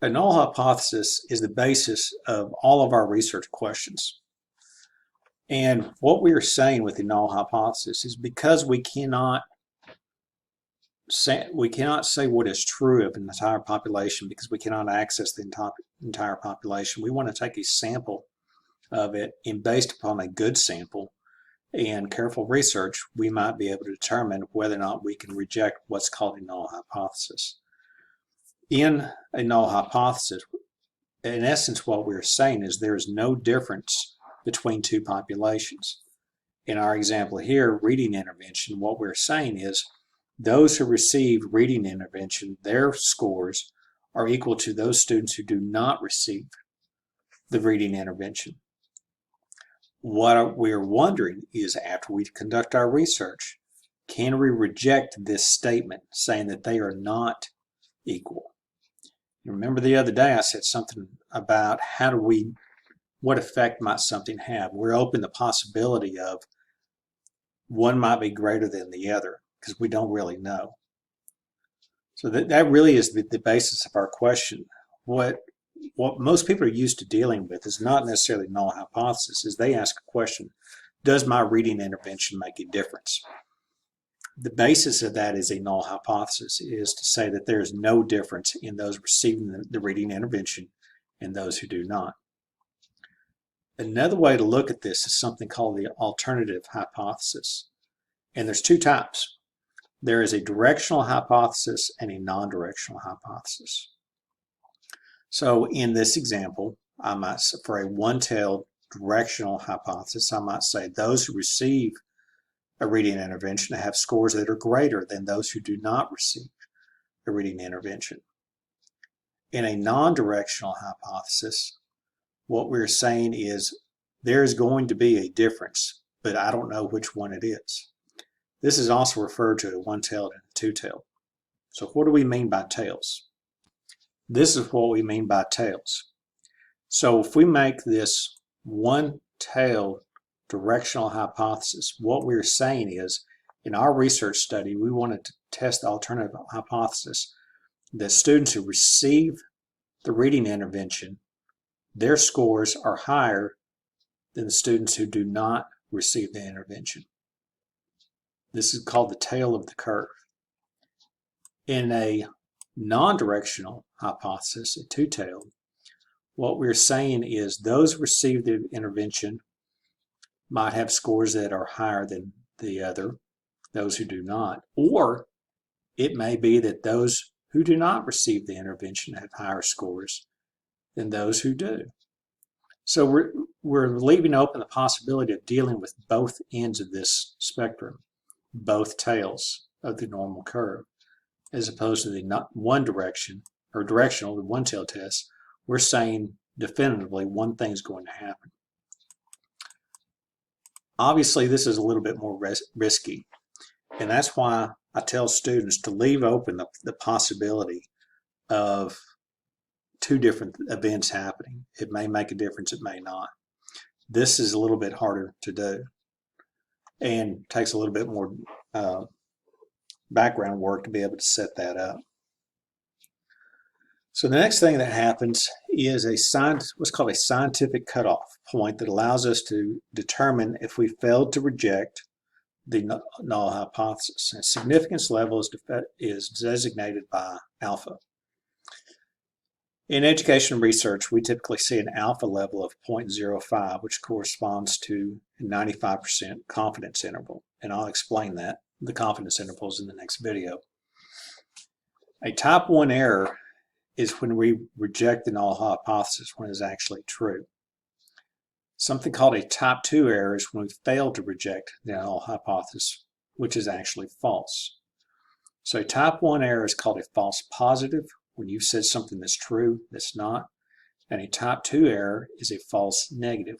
A null hypothesis is the basis of all of our research questions. And what we are saying with the null hypothesis is because we cannot say what is true of an entire population because we cannot access the entire population. We want to take a sample of it, and based upon a good sample and careful research, we might be able to determine whether or not we can reject what's called a null hypothesis. In a null hypothesis, in essence, what we're saying is there is no difference between two populations. In our example here, reading intervention, what we're saying is those who receive reading intervention, their scores are equal to those students who do not receive the reading intervention. What we're wondering is, after we conduct our research, can we reject this statement saying that they are not equal? Remember the other day I said something about what effect might something have? We're open to the possibility of one might be greater than the other because we don't really know. So that really is the basis of our question. What most people are used to dealing with is not necessarily null hypothesis, is they ask a question, does my reading intervention make a difference? The basis of that is a null hypothesis, is to say that there is no difference in those receiving the reading intervention and those who do not. Another way to look at this is something called the alternative hypothesis. And there's two types. There is a directional hypothesis and a non-directional hypothesis. So in this example, for a one-tailed directional hypothesis, I might say those who receive a reading intervention have scores that are greater than those who do not receive a reading intervention. In a non-directional hypothesis, what we're saying is there is going to be a difference, but I don't know which one it is. This is also referred to as a one-tailed and a two-tailed. So what do we mean by tails? This is what we mean by tails. So if we make this one-tailed directional hypothesis, what we're saying is, in our research study, we wanted to test the alternative hypothesis that students who receive the reading intervention, their scores are higher than the students who do not receive the intervention. This is called the tail of the curve. In a non-directional hypothesis, a two-tailed, what we're saying is those who receive the intervention might have scores that are higher than those who do not. Or it may be that those who do not receive the intervention have higher scores than those who do. So we're leaving open the possibility of dealing with both ends of this spectrum, both tails of the normal curve, as opposed to the not one direction or directional, the one-tailed test. We're saying definitively one thing's going to happen. Obviously, this is a little bit more risky, and that's why I tell students to leave open the possibility of two different events happening. It may make a difference, it may not. This is a little bit harder to do and takes a little bit more background work to be able to set that up. So the next thing that happens is what's called a scientific cutoff point that allows us to determine if we failed to reject the null hypothesis. And significance level is designated by alpha. In education research, we typically see an alpha level of 0.05, which corresponds to a 95% confidence interval. And I'll explain that, the confidence intervals, in the next video. A type 1 error is when we reject the null hypothesis when it's actually true. Something called a type 2 error is when we fail to reject the null hypothesis, which is actually false. So a type 1 error is called a false positive, when you've said something that's true, that's not. And a type 2 error is a false negative,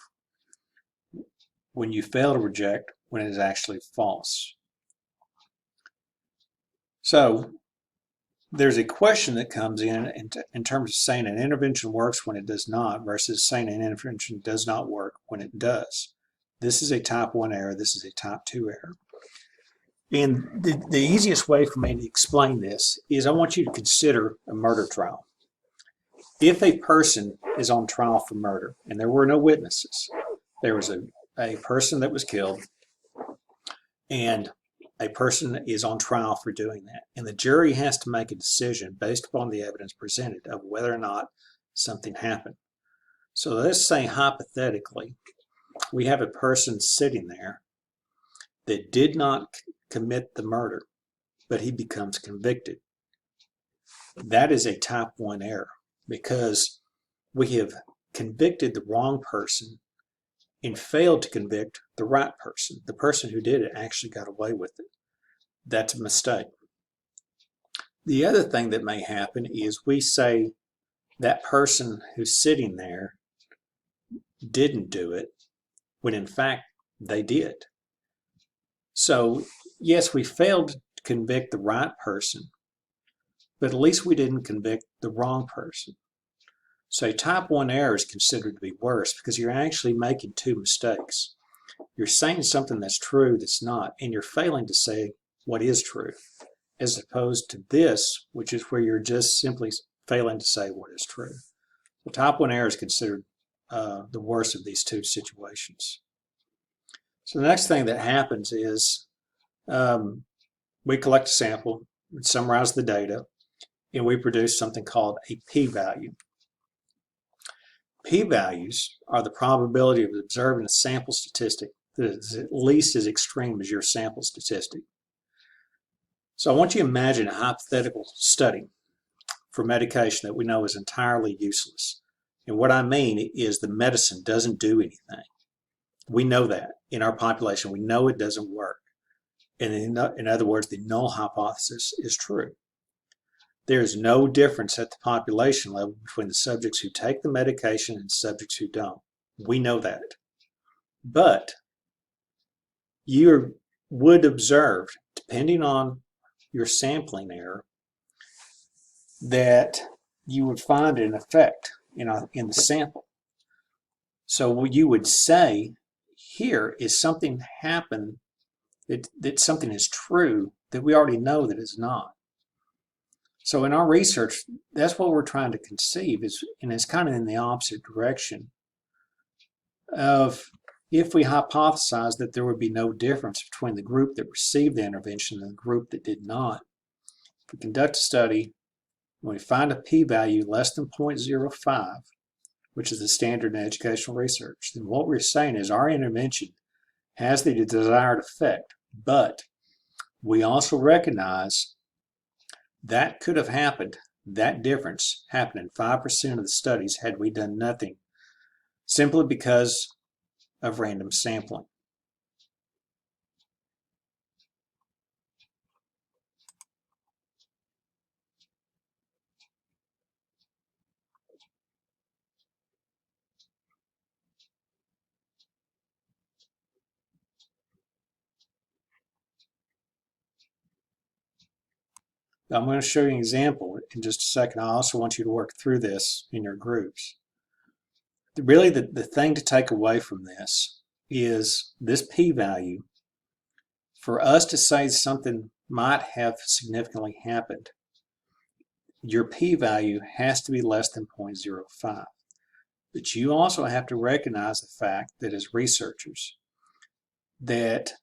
when you fail to reject when it is actually false. So there's a question that comes in terms of saying an intervention works when it does not versus saying an intervention does not work when it does. This is a type 1 error, this is a type 2 error. And the easiest way for me to explain this is I want you to consider a murder trial. if a person is on trial for murder and there were no witnesses, there was a person that was killed and a person is on trial for doing that, and the jury has to make a decision based upon the evidence presented of whether or not something happened. So let's say hypothetically we have a person sitting there that did not commit the murder, but he becomes convicted. That is a type 1 error because we have convicted the wrong person and failed to convict the right person. The person who did it actually got away with it. That's a mistake. The other thing that may happen is we say that person who's sitting there didn't do it when in fact they did. So yes, we failed to convict the right person, but at least we didn't convict the wrong person. So type 1 error is considered to be worse because you're actually making two mistakes. You're saying something that's true that's not, and you're failing to say what is true, as opposed to this, which is where you're just simply failing to say what is true. The type 1 error is considered the worst of these two situations. So the next thing that happens is we collect a sample, summarize the data, and we produce something called a p-value. P-values are the probability of observing a sample statistic that is at least as extreme as your sample statistic. So I want you to imagine a hypothetical study for medication that we know is entirely useless. And what I mean is the medicine doesn't do anything. We know that in our population. We know it doesn't work. And in other words, the null hypothesis is true. There is no difference at the population level between the subjects who take the medication and subjects who don't. We know that. But you would observe, depending on your sampling error, that you would find an effect in the sample. So what you would say here is something happened, that something is true that we already know that is not. So in our research, that's what we're trying to conceive, and it's kind of in the opposite direction of if we hypothesize that there would be no difference between the group that received the intervention and the group that did not. If we conduct a study, when we find a p-value less than 0.05, which is the standard in educational research, then what we're saying is our intervention has the desired effect, but we also recognize that could have happened, that difference happened in 5% of the studies had we done nothing, simply because of random sampling. I'm going to show you an example in just a second. I also want you to work through this in your groups. Really, the thing to take away from this is this p-value. For us to say something might have significantly happened, your p-value has to be less than 0.05. But you also have to recognize the fact that as researchers, that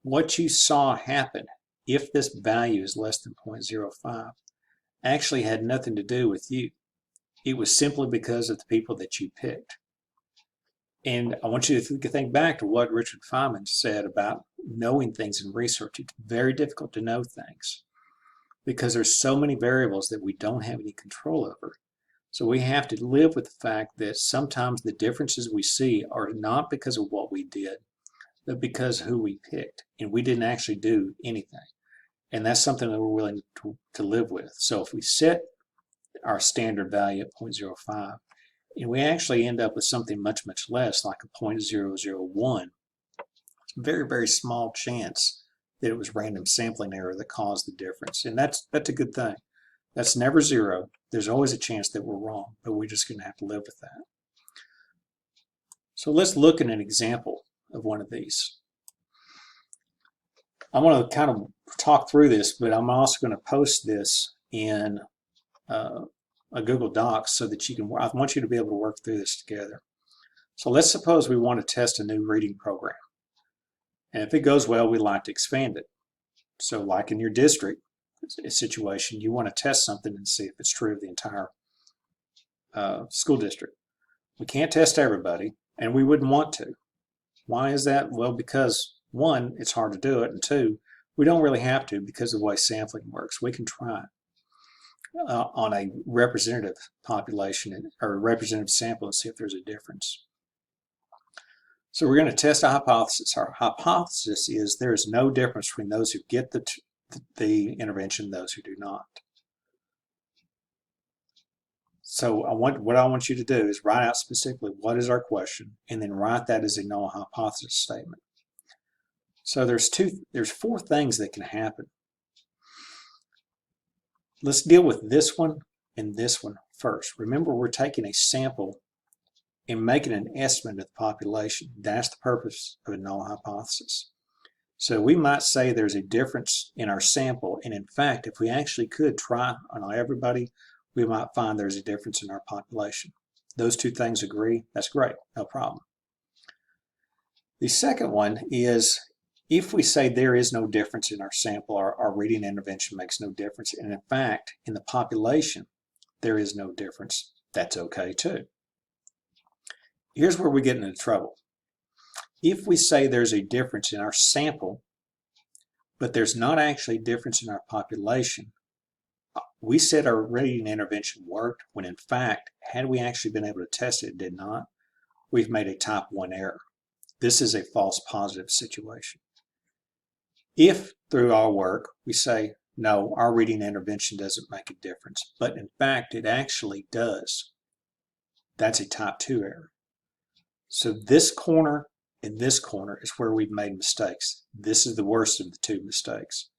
what you saw happen, if this value is less than 0.05, actually had nothing to do with you. It was simply because of the people that you picked. And I want you to think back to what Richard Feynman said about knowing things in research. It's very difficult to know things because there's so many variables that we don't have any control over. So we have to live with the fact that sometimes the differences we see are not because of what we did, but because of who we picked. And we didn't actually do anything. And that's something that we're willing to live with. So if we set our standard value at 0.05, and we actually end up with something much, much less, like a 0.001, it's a very, very small chance that it was random sampling error that caused the difference. And that's a good thing. That's never zero. There's always a chance that we're wrong, but we're just going to have to live with that. So let's look at an example of one of these. I want to kind of talk through this, but I'm also going to post this in a a Google Docs so that you can, I want you to be able to work through this together. So let's suppose we want to test a new reading program. And if it goes well, we'd like to expand it. So like in your district situation, you want to test something and see if it's true of the entire school district. We can't test everybody, and we wouldn't want to. Why is that? Well, because one, it's hard to do it, and two, we don't really have to because of the way sampling works. We can try it on a representative population or representative sample and see if there's a difference. So we're going to test a hypothesis. Our hypothesis is there is no difference between those who get the intervention and those who do not. So what I want you to do is write out specifically what is our question, and then write that as a null hypothesis statement. So there's four things that can happen. Let's deal with this one and this one first. Remember, we're taking a sample and making an estimate of the population. That's the purpose of a null hypothesis. So we might say there's a difference in our sample, and in fact, if we actually could try on everybody, we might find there's a difference in our population. Those two things agree, that's great, no problem. The second one is if we say there is no difference in our sample, our reading intervention makes no difference, and in fact, in the population, there is no difference, that's okay too. Here's where we get into trouble. If we say there's a difference in our sample, but there's not actually a difference in our population, we said our reading intervention worked when in fact, had we actually been able to test it, it did not. We've made a type 1 error. This is a false positive situation. If through our work we say, no, our reading intervention doesn't make a difference, but in fact it actually does, that's a type 2 error. So this corner and this corner is where we've made mistakes. This is the worst of the two mistakes.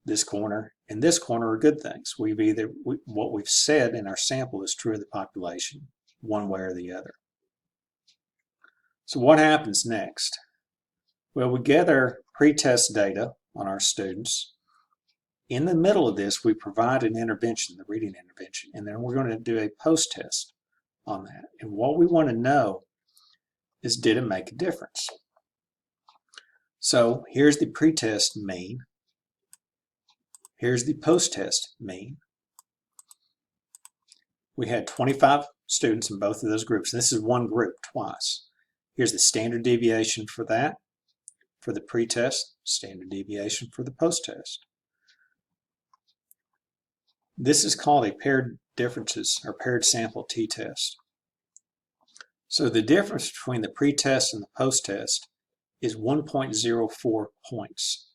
This corner and this corner are good things. What we've said in our sample is true of the population, one way or the other. So what happens next? Well, we gather pre-test data on our students. In the middle of this, we provide an intervention, the reading intervention, and then we're going to do a post-test on that. And what we want to know is, did it make a difference? So here's the pre-test mean. Here's the post-test mean. We had 25 students in both of those groups. This is one group twice. Here's the standard deviation for that, for the pre-test, standard deviation for the post-test. This is called a paired differences or paired sample t-test. So the difference between the pre-test and the post-test is 1.04 points.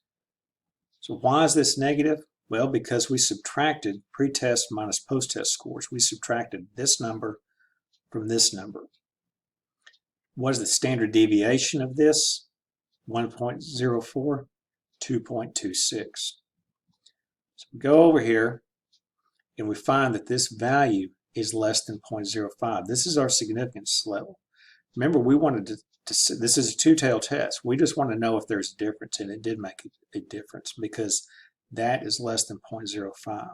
So why is this negative? Well, because we subtracted pre-test minus post-test scores. We subtracted this number from this number. What is the standard deviation of this? 1.04, 2.26. So we go over here and we find that this value is less than 0.05. This is our significance level. Remember, we wanted to this is a two-tailed test. We just want to know if there's a difference, and it did make a difference because that is less than 0.05.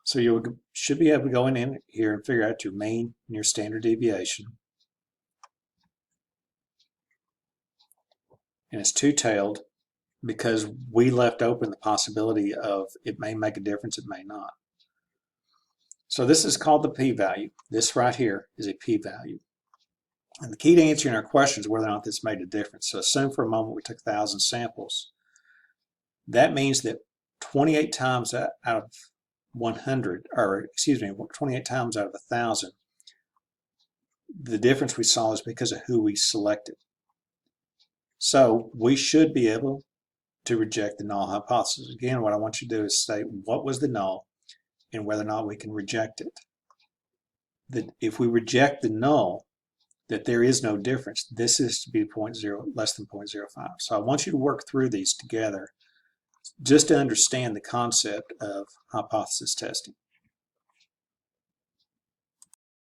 So you should be able to go in here and figure out your mean and your standard deviation. And it's two-tailed because we left open the possibility of it may make a difference, it may not. So this is called the p-value. This right here is a p-value. And the key to answering our question is whether or not this made a difference. So assume for a moment we took 1,000 samples. That means that 28 times out of 100, or excuse me, 28 times out of 1,000, the difference we saw is because of who we selected. So we should be able to reject the null hypothesis. Again, what I want you to do is state what was the null and whether or not we can reject it. That if we reject the null, that there is no difference, this is to be less than 0.05. So I want you to work through these together just to understand the concept of hypothesis testing.